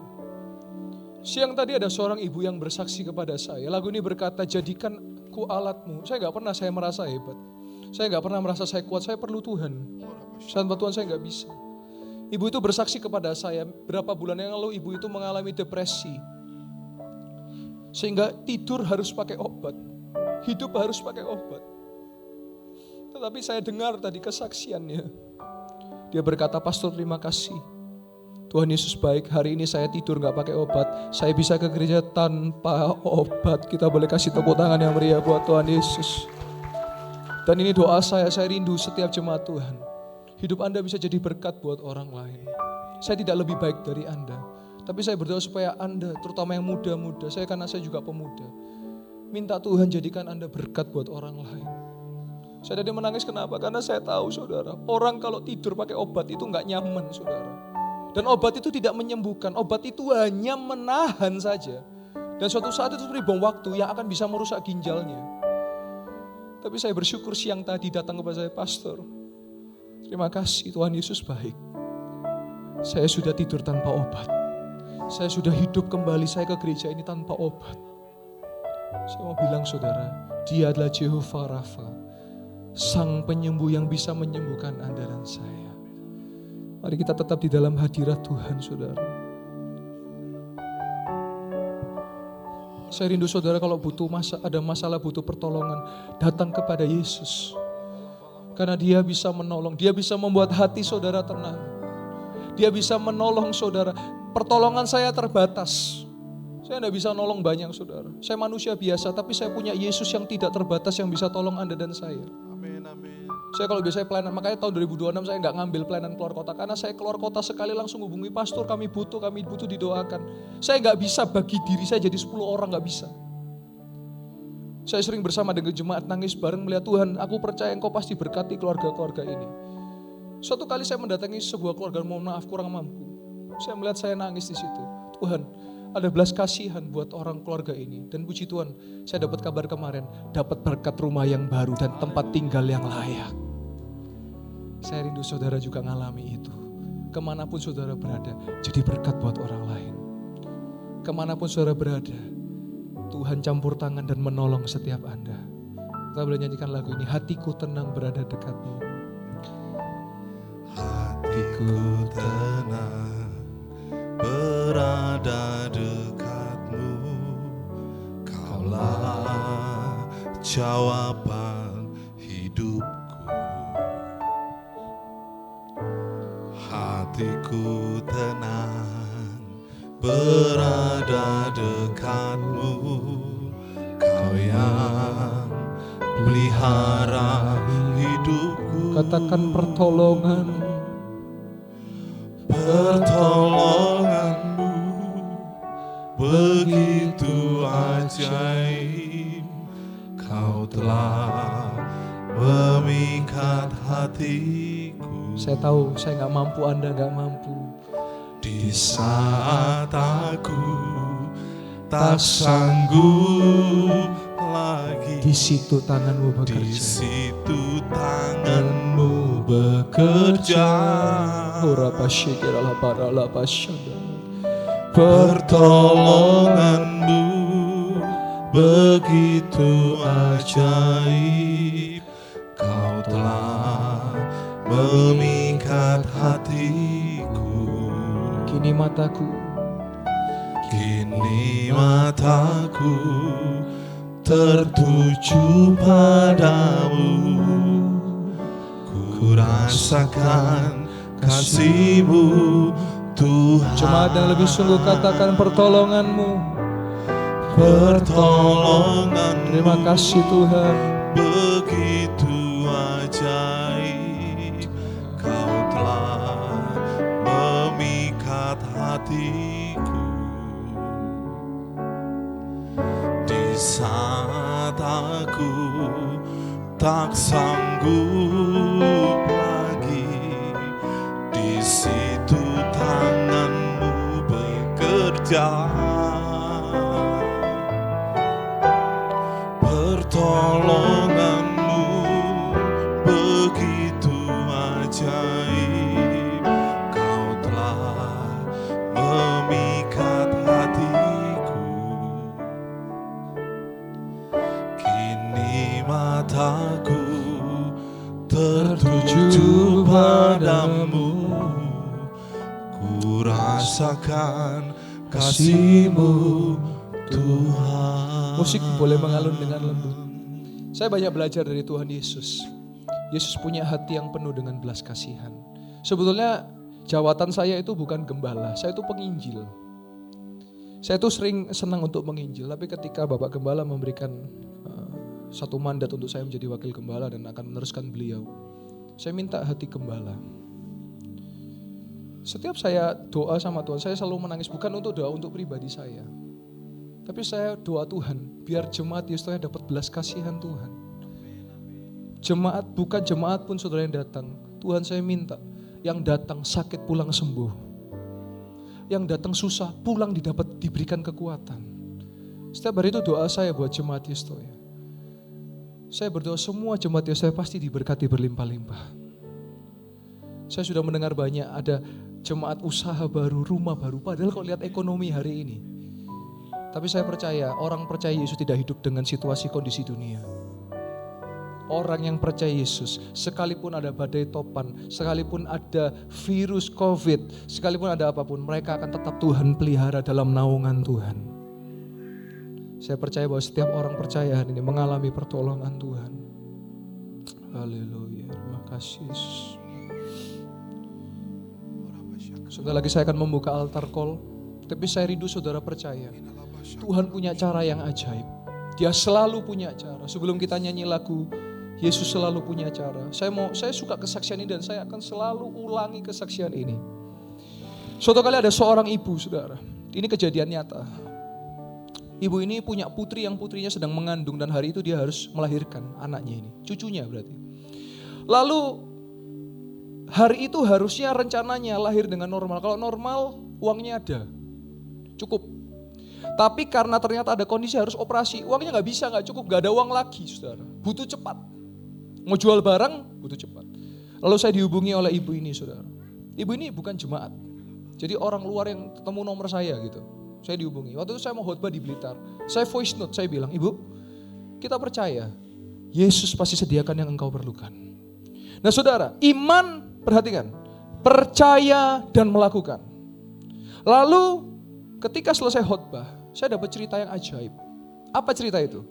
Siang tadi ada seorang ibu yang bersaksi kepada saya, lagu ini berkata, jadikan ku alat-Mu. Saya gak pernah saya merasa hebat, saya gak pernah merasa saya kuat, saya perlu Tuhan. Tanpa Tuhan saya gak bisa. Ibu itu bersaksi kepada saya, berapa bulan yang lalu ibu itu mengalami depresi. Sehingga tidur harus pakai obat, hidup harus pakai obat. Tetapi saya dengar tadi kesaksiannya. Dia berkata, pastor terima kasih. Tuhan Yesus baik, hari ini saya tidur gak pakai obat. Saya bisa ke gereja tanpa obat. Kita boleh kasih tepuk tangan yang meriah buat Tuhan Yesus. Dan ini doa saya rindu setiap jemaat Tuhan. Hidup Anda bisa jadi berkat buat orang lain. Saya tidak lebih baik dari Anda. Tapi saya berdoa supaya Anda, terutama yang muda-muda, karena saya juga pemuda, minta Tuhan jadikan Anda berkat buat orang lain. Saya tadi menangis kenapa? Karena saya tahu saudara, orang kalau tidur pakai obat itu gak nyaman saudara. Dan obat itu tidak menyembuhkan, obat itu hanya menahan saja. Dan suatu saat itu seperti bom waktu yang akan bisa merusak ginjalnya. Tapi saya bersyukur siang tadi datang kepada saya, pastor, terima kasih Tuhan Yesus baik. Saya sudah tidur tanpa obat. Saya sudah hidup kembali, saya ke gereja ini tanpa obat. Saya mau bilang saudara, Dia adalah Jehovah Rafa, Sang penyembuh yang bisa menyembuhkan Anda dan saya. Mari kita tetap di dalam hadirat Tuhan, saudara. Saya rindu saudara kalau ada masalah butuh pertolongan, datang kepada Yesus. Karena Dia bisa menolong, Dia bisa membuat hati saudara tenang. Dia bisa menolong saudara. Pertolongan saya terbatas. Saya tidak bisa nolong banyak saudara. Saya manusia biasa, tapi saya punya Yesus yang tidak terbatas yang bisa tolong Anda dan saya. Amin, amin. Saya kalau biasanya pelayanan, makanya tahun 2026 saya nggak ngambil pelayanan keluar kota. Karena saya keluar kota sekali langsung hubungi pastor, kami butuh didoakan. Saya nggak bisa bagi diri saya jadi 10 orang, nggak bisa. Saya sering bersama dengan jemaat nangis bareng melihat Tuhan, aku percaya Engkau pasti berkati keluarga-keluarga ini. Suatu kali saya mendatangi sebuah keluarga, mohon maaf kurang mampu. Saya melihat saya nangis di situ. Tuhan, ada belas kasihan buat orang keluarga ini. Dan puji Tuhan, saya dapat kabar kemarin, dapat berkat rumah yang baru dan tempat tinggal yang layak. Saya rindu saudara juga ngalami itu. Kemanapun saudara berada, jadi berkat buat orang lain. Kemanapun saudara berada, Tuhan campur tangan dan menolong setiap Anda. Kita boleh nyanyikan lagu ini, hatiku tenang berada dekatmu. Hatiku tenang berada dekatmu. Kaulah jawaban hidupku. Hatiku tenang berada dekatmu. Kau yang pelihara hidupku. Katakan pertolongan. Pertolonganmu begitu ajaib. Kau telah memikat hatiku. Saya tahu saya nggak mampu, Anda nggak mampu. Di saat aku tak sanggup lagi, Di situ tanganmu di bekerja. situ tanganmu bekerja. Pertolonganmu begitu ajaib. Kau telah memikat hatiku. Kini mataku tertuju padamu. Ku rasakan kasih-Mu Tuhan. Jemaat yang lebih sungguh katakan pertolongan-Mu. Pertolongan-Mu Terima kasih Tuhan. begitu ajaib. Kau telah memikat hatiku. Di saat aku tak sanggup lagi, di situ tangan-Mu bekerja. Pertolongan-Mu begitu ajaib. Kau telah memikat hatiku. Kini mataku tertuju padamu. Ku rasakan kasih-Mu Tuhan. Musik boleh mengalun dengan lembut. Saya banyak belajar dari Tuhan Yesus. Yesus punya hati yang penuh dengan belas kasihan. Sebetulnya jawatan saya itu bukan gembala, saya itu penginjil. Saya itu sering senang untuk menginjil, tapi ketika Bapak Gembala memberikan satu mandat untuk saya menjadi wakil gembala dan akan meneruskan beliau, saya minta hati gembala. Setiap saya doa sama Tuhan, saya selalu menangis, bukan untuk doa untuk pribadi saya, tapi saya doa Tuhan, biar jemaat Yesus dapat belas kasihan Tuhan. Jemaat, bukan jemaat pun saudara yang datang, Tuhan saya minta, yang datang sakit pulang sembuh. Yang datang susah, pulang diberikan kekuatan. Setiap hari itu doa saya buat jemaat Yesus. Saya berdoa semua jemaat Yesus pasti diberkati berlimpah-limpah. Saya sudah mendengar banyak ada jemaat usaha baru, rumah baru, padahal kalau lihat ekonomi hari ini. Tapi saya percaya, orang percaya Yesus tidak hidup dengan situasi kondisi dunia. Orang yang percaya Yesus, sekalipun ada badai topan, sekalipun ada virus COVID, sekalipun ada apapun, mereka akan tetap Tuhan pelihara dalam naungan Tuhan. Saya percaya bahwa setiap orang percaya hari ini mengalami pertolongan Tuhan. Haleluya, terima kasih Yesus. Sebentar lagi saya akan membuka altar call, tapi saya rindu saudara percaya. Tuhan punya cara yang ajaib. Dia selalu punya cara. Sebelum kita nyanyi lagu, Yesus selalu punya cara. Saya suka kesaksian ini dan saya akan selalu ulangi kesaksian ini. Suatu kali ada seorang ibu, saudara. Ini kejadian nyata. Ibu ini punya putri yang putrinya sedang mengandung dan hari itu dia harus melahirkan anaknya ini. Cucunya berarti. Lalu hari itu harusnya rencananya lahir dengan normal. Kalau normal uangnya ada. Cukup. Tapi karena ternyata ada kondisi harus operasi, uangnya gak bisa, gak cukup, gak ada uang lagi saudara. Butuh cepat. Mau jual barang, butuh cepat. Lalu saya dihubungi oleh ibu ini saudara. Ibu ini bukan jemaat. Jadi orang luar yang ketemu nomor saya gitu. Saya dihubungi. Waktu itu saya mau khotbah di Blitar. Saya voice note, saya bilang, Ibu, kita percaya Yesus pasti sediakan yang engkau perlukan. Nah saudara, iman, perhatikan, percaya dan melakukan. Lalu ketika selesai khotbah, saya dapat cerita yang ajaib. Apa cerita itu?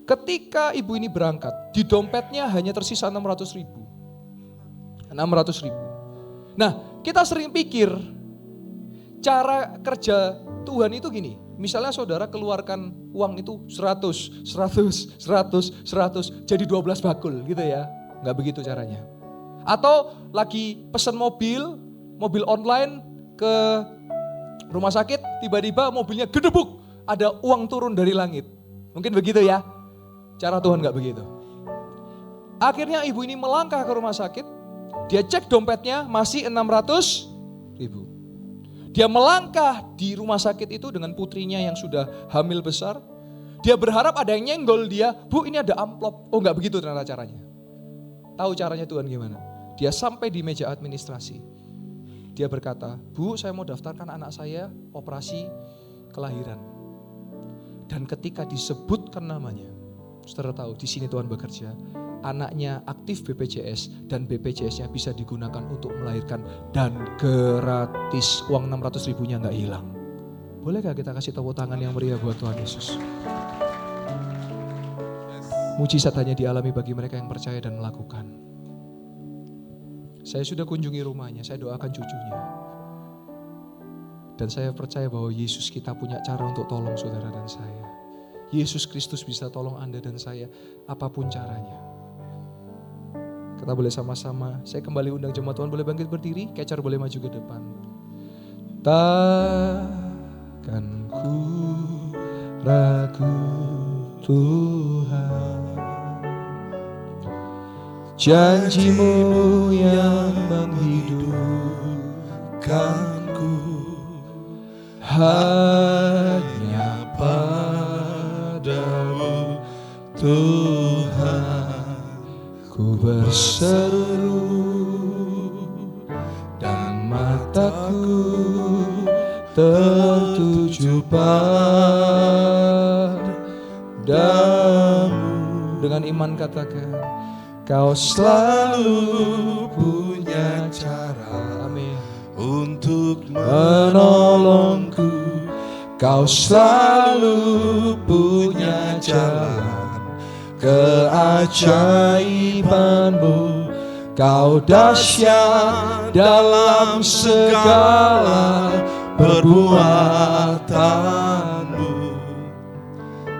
Ketika ibu ini berangkat, di dompetnya hanya tersisa 600 ribu. 600 ribu. Nah, kita sering pikir cara kerja Tuhan itu gini. Misalnya saudara keluarkan uang itu 100, 100, 100, 100, jadi 12 bakul gitu ya. Enggak begitu caranya. Atau lagi pesan mobil online ke rumah sakit, tiba-tiba mobilnya gedebuk, ada uang turun dari langit. Mungkin begitu ya. Cara Tuhan enggak begitu. Akhirnya ibu ini melangkah ke rumah sakit, dia cek dompetnya masih 600 ribu. Dia melangkah di rumah sakit itu dengan putrinya yang sudah hamil besar. Dia berharap ada yang nyenggol dia, Bu ini ada amplop. Oh enggak begitu ternyata caranya. Tahu caranya Tuhan gimana? Dia sampai di meja administrasi. Dia berkata, Bu saya mau daftarkan anak saya operasi kelahiran. Dan ketika disebutkan namanya, saudara tahu di sini Tuhan bekerja. Anaknya aktif BPJS dan BPJS-nya bisa digunakan untuk melahirkan dan gratis. Uang 600 ribunya gak hilang. Bolehkah kita kasih tepuk tangan yang meriah buat Tuhan Yesus? Mujizat hanya dialami bagi mereka yang percaya dan melakukan. Saya sudah kunjungi rumahnya, saya doakan cucunya. Dan saya percaya bahwa Yesus kita punya cara untuk tolong saudara dan saya. Yesus Kristus bisa tolong Anda dan saya apapun caranya. Kita boleh sama-sama, saya kembali undang jemaat Tuhan boleh bangkit berdiri, Kecer boleh maju ke depan. Takkan ku ragu Tuhan, janji-Mu yang menghidupkanku, hanya padamu Tuhan ku berseru dan mataku tertuju padamu. Dengan iman katakan, Kau selalu punya cara, amin, untuk menolongku. Kau selalu punya jalan keajaiban-Mu, Kau dahsyat dalam segala perbuatan-Mu,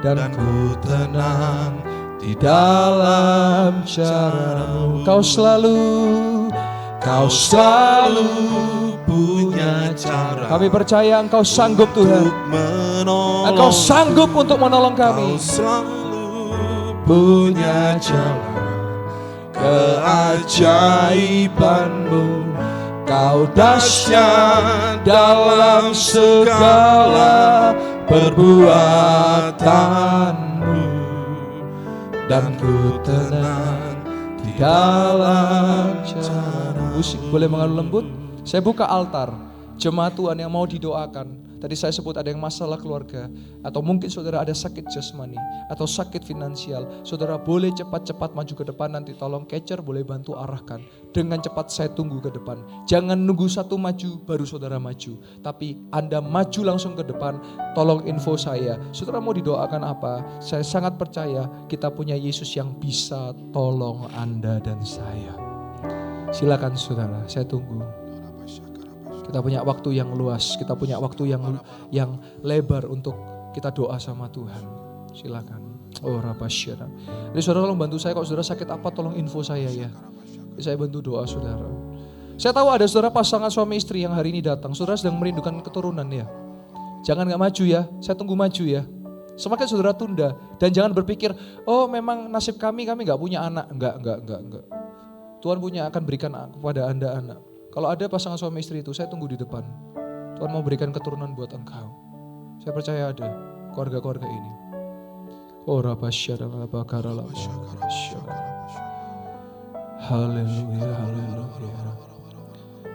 dan ku tenang di dalam cara-Mu. Kau selalu punya cara. Kami percaya Engkau sanggup Tuhan. Engkau sanggup untuk menolong kami. Punya jalan keajaiban-Mu, Kau dahsyat dalam segala perbuatan-Mu, dan ku tenang di dalam cara. Musik boleh mengalu lembut. Saya buka altar jemaat Tuhan yang mau didoakan. Tadi saya sebut ada yang masalah keluarga, atau mungkin saudara ada sakit jasmani atau sakit finansial. Saudara boleh cepat-cepat maju ke depan, nanti tolong Kecer boleh bantu arahkan. Dengan cepat saya tunggu ke depan. Jangan nunggu satu maju baru saudara maju, tapi Anda maju langsung ke depan, tolong info saya. Saudara mau didoakan apa? Saya sangat percaya kita punya Yesus yang bisa tolong Anda dan saya. Silakan saudara, saya tunggu. Kita punya waktu yang luas, kita punya waktu yang lebar untuk kita doa sama Tuhan. Silakan. Oh Rabasyara. Jadi saudara tolong bantu saya, kalau saudara sakit apa tolong info saya ya. Saya bantu doa saudara. Saya tahu ada saudara pasangan suami istri yang hari ini datang. Saudara sedang merindukan keturunan ya. Jangan gak maju ya, saya tunggu maju ya. Semakin saudara tunda. Dan jangan berpikir, oh memang nasib kami gak punya anak. Enggak. Tuhan akan berikan kepada Anda anak. Kalau ada pasangan suami istri itu, saya tunggu di depan. Tuhan mau berikan keturunan buat engkau. Saya percaya ada keluarga-keluarga ini. Oh Rabasyara, Rabakara, haleluya, haleluya.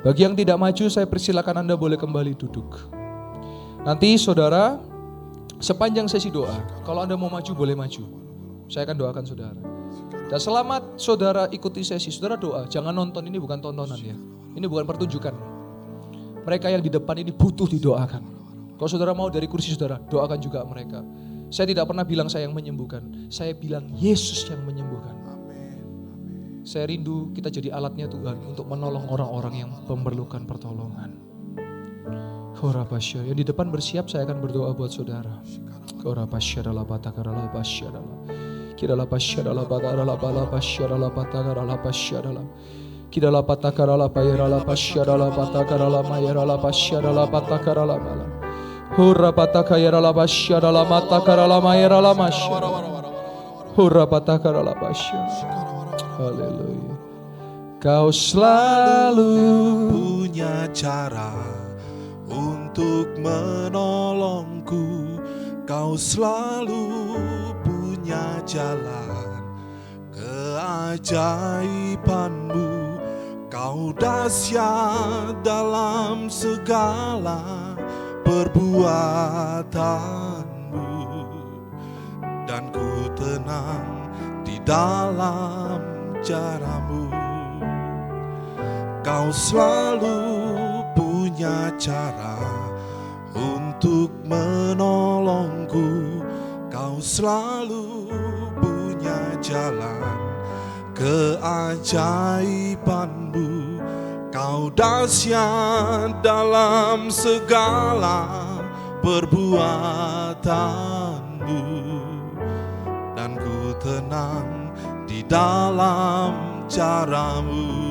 Bagi yang tidak maju, saya persilakan Anda boleh kembali duduk. Nanti saudara, sepanjang sesi doa, kalau Anda mau maju boleh maju. Saya akan doakan saudara. Dan selamat saudara ikuti sesi, saudara doa. Jangan nonton, ini bukan tontonan ya. Ini bukan pertunjukan. Mereka yang di depan ini butuh didoakan. Kalau saudara mau dari kursi saudara, doakan juga mereka. Saya tidak pernah bilang saya yang menyembuhkan. Saya bilang Yesus yang menyembuhkan. Saya rindu kita jadi alatnya Tuhan untuk menolong orang-orang yang memerlukan pertolongan. Yang di depan bersiap, saya akan berdoa buat saudara. Haleluya. Kau selalu punya cara untuk menolongku. Kau selalu punya jalan keajaibanmu. Kau dahsyat dalam segala perbuatanmu, dan ku tenang di dalam caramu. Kau selalu punya cara untuk menolongku. Kau selalu punya jalan keajaibanmu. Kau dahsyat dalam segala perbuatanmu, dan ku tenang di dalam caramu.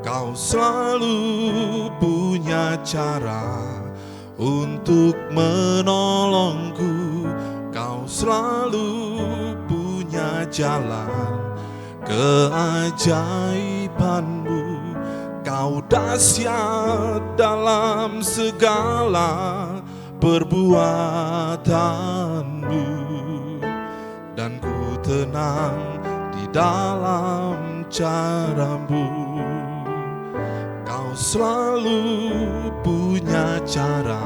Kau selalu punya cara untuk menolongku. Kau selalu punya jalan keajaibanmu. Kau dahsyat dalam segala perbuatanmu, dan ku tenang di dalam caramu. Kau selalu punya cara untuk menolongku. Kau selalu punya jalan keajaibanmu. Kau dahsyat dalam segala perbuatanmu, dan ku tenang di dalam caramu. Kau selalu punya cara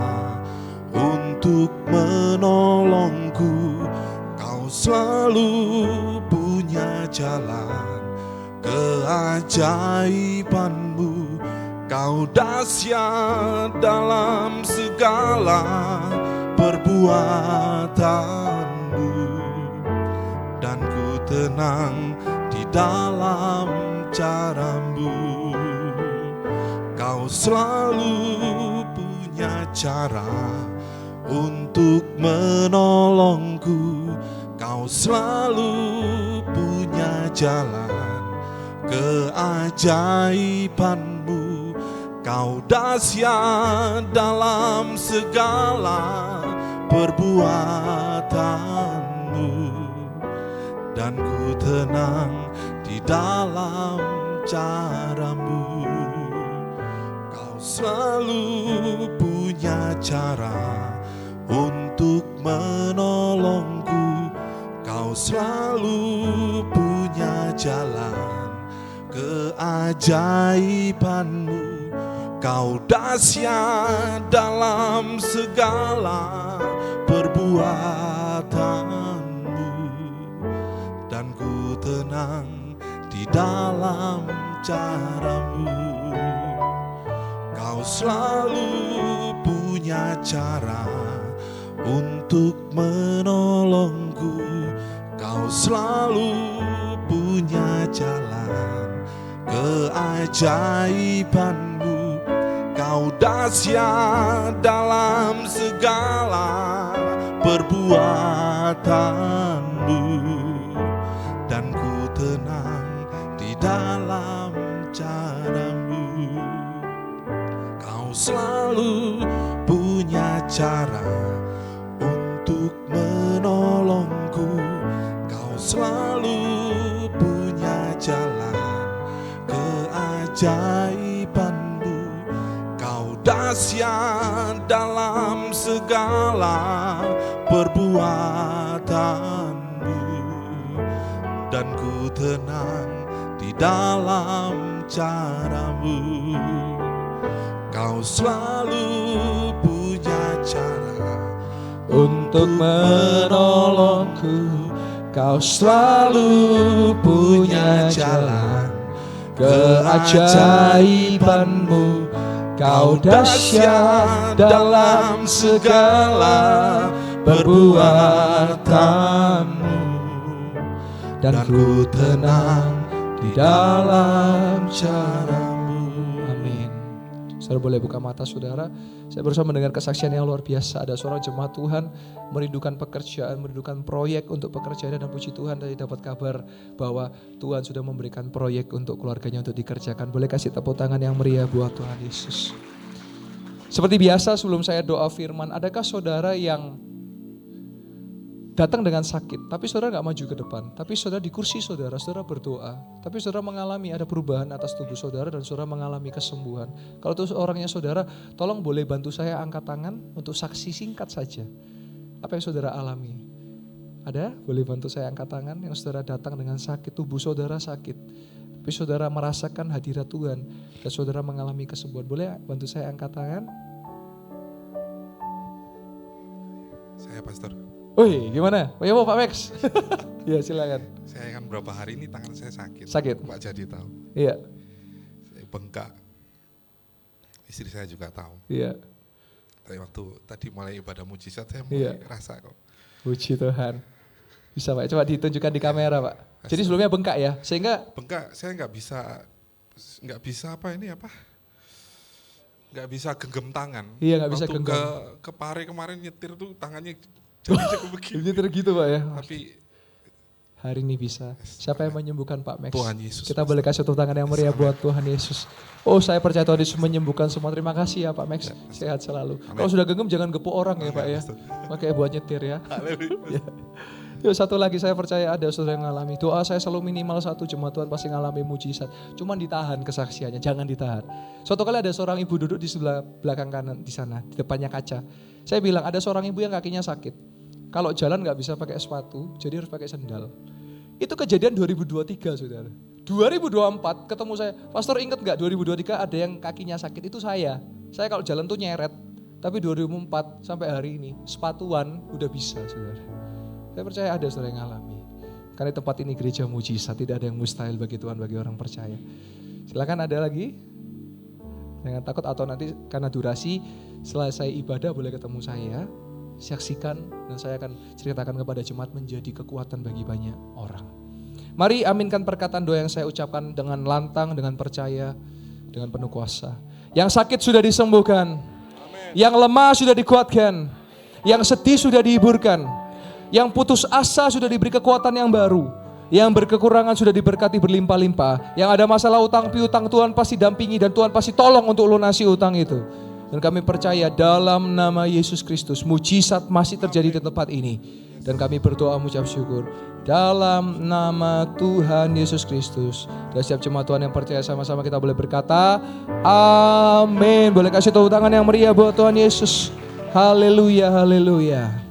untuk menolongku. Kau selalu punya jalan keajaibanmu. Kau dahsyat dalam segala perbuatanmu, dan ku tenang di dalam caramu. Kau selalu punya cara untuk menolongku. Kau selalu punya jalan keajaibanmu. Kau dahsyat dalam segala perbuatanmu, dan ku tenang di dalam caramu. Kau selalu punya cara untuk menolongku. Kau selalu punya jalan keajaibanmu. Kau dahsyat dalam segala perbuatanmu, dan ku tenang di dalam caramu. Kau selalu punya cara untuk menolongku. Kau selalu punya jalan keajaibanmu. Kau dahsyat dalam segala perbuatanmu, dan ku tenang di dalam caramu. Kau selalu punya cara untuk menolongku. Kau selalu punya jalan keajaibanmu. Kau dahsyat dalam segala perbuatanmu, dan ku tenang di dalam caramu. Amin. Saudara boleh buka mata saudara. Saya berusaha mendengar kesaksian yang luar biasa. Ada seorang jemaat Tuhan merindukan pekerjaan, merindukan proyek untuk pekerjaan, dan puji Tuhan tadi dapat kabar bahwa Tuhan sudah memberikan proyek untuk keluarganya untuk dikerjakan. Boleh kasih tepuk tangan yang meriah buat Tuhan Yesus. Seperti biasa sebelum saya doa firman, adakah saudara yang datang dengan sakit, tapi saudara gak maju ke depan, tapi saudara di kursi saudara berdoa, tapi saudara mengalami ada perubahan atas tubuh saudara dan saudara mengalami kesembuhan. Kalau itu orangnya saudara, tolong boleh bantu saya angkat tangan untuk saksi singkat saja. Apa yang saudara alami? Ada? Boleh bantu saya angkat tangan yang saudara datang dengan sakit, tubuh saudara sakit, tapi saudara merasakan hadirat Tuhan dan saudara mengalami kesembuhan. Boleh bantu saya angkat tangan? Saya pastor. Woi, gimana? Oh ya Pak Max. Ya silakan. Saya kan berapa hari ini tangan saya sakit. Sakit? Pak jadi tahu. Iya. Saya bengkak. Istri saya juga tahu. Iya. Tapi waktu tadi mulai ibadah mujizat saya mulai rasa kok. Puji Tuhan. Bisa Pak, coba ditunjukkan di kamera Pak. Jadi sebelumnya bengkak ya, sehingga Bengkak, saya nggak bisa nggak bisa genggam tangan. Iya, nggak bisa Waktu genggam. ke Pare kemarin nyetir tuh tangannya jadi begini. Nyetir gitu Pak ya. Tapi Hari ini bisa. Siapa yang menyembuhkan Pak Max? Tuhan Yesus. Kita boleh kasih tepuk tangan yang meriah buat Tuhan Yesus. Oh, saya percaya Tuhan Yesus menyembuhkan semua. Terima kasih ya Pak Max. Sehat selalu. Kalau sudah genggam jangan gepuk orang ya Pak ya. Makanya buat nyetir ya. Ya. Yuk satu lagi, saya percaya ada saudara yang mengalami. Doa saya selalu minimal satu, jemaat Tuhan pasti mengalami mujizat. Cuman ditahan kesaksiannya, jangan ditahan. Suatu kali ada seorang ibu duduk di sebelah belakang kanan di sana, di depannya kaca. Saya bilang ada seorang ibu yang kakinya sakit. Kalau jalan gak bisa pakai sepatu, jadi harus pakai sendal. Itu kejadian 2023 saudara. 2024 ketemu saya, pastor inget gak 2023 ada yang kakinya sakit, itu saya. Saya kalau jalan tuh nyeret, tapi 2004 sampai hari ini sepatuan udah bisa saudara. Saya percaya ada saudara yang ngalami. Karena tempat ini gereja mujizat, tidak ada yang mustahil bagi Tuhan, bagi orang percaya. Silakan ada lagi. Jangan takut atau nanti karena durasi selesai ibadah boleh ketemu saya. Saksikan dan saya akan ceritakan kepada jemaat menjadi kekuatan bagi banyak orang. Mari aminkan perkataan doa yang saya ucapkan dengan lantang, dengan percaya, dengan penuh kuasa. Yang sakit sudah disembuhkan. Amen. Yang lemah sudah dikuatkan. Yang sedih sudah dihiburkan. Yang putus asa sudah diberi kekuatan yang baru. Yang berkekurangan sudah diberkati berlimpah-limpah. Yang ada masalah utang piutang, Tuhan pasti dampingi dan Tuhan pasti tolong untuk lunasi utang itu. Dan kami percaya dalam nama Yesus Kristus mujizat masih terjadi di tempat ini. Dan kami berdoa mengucap syukur dalam nama Tuhan Yesus Kristus. Dan setiap jemaat Tuhan yang percaya sama-sama kita boleh berkata amin. Boleh kasih tepuk tangan yang meriah buat Tuhan Yesus. Haleluya, haleluya.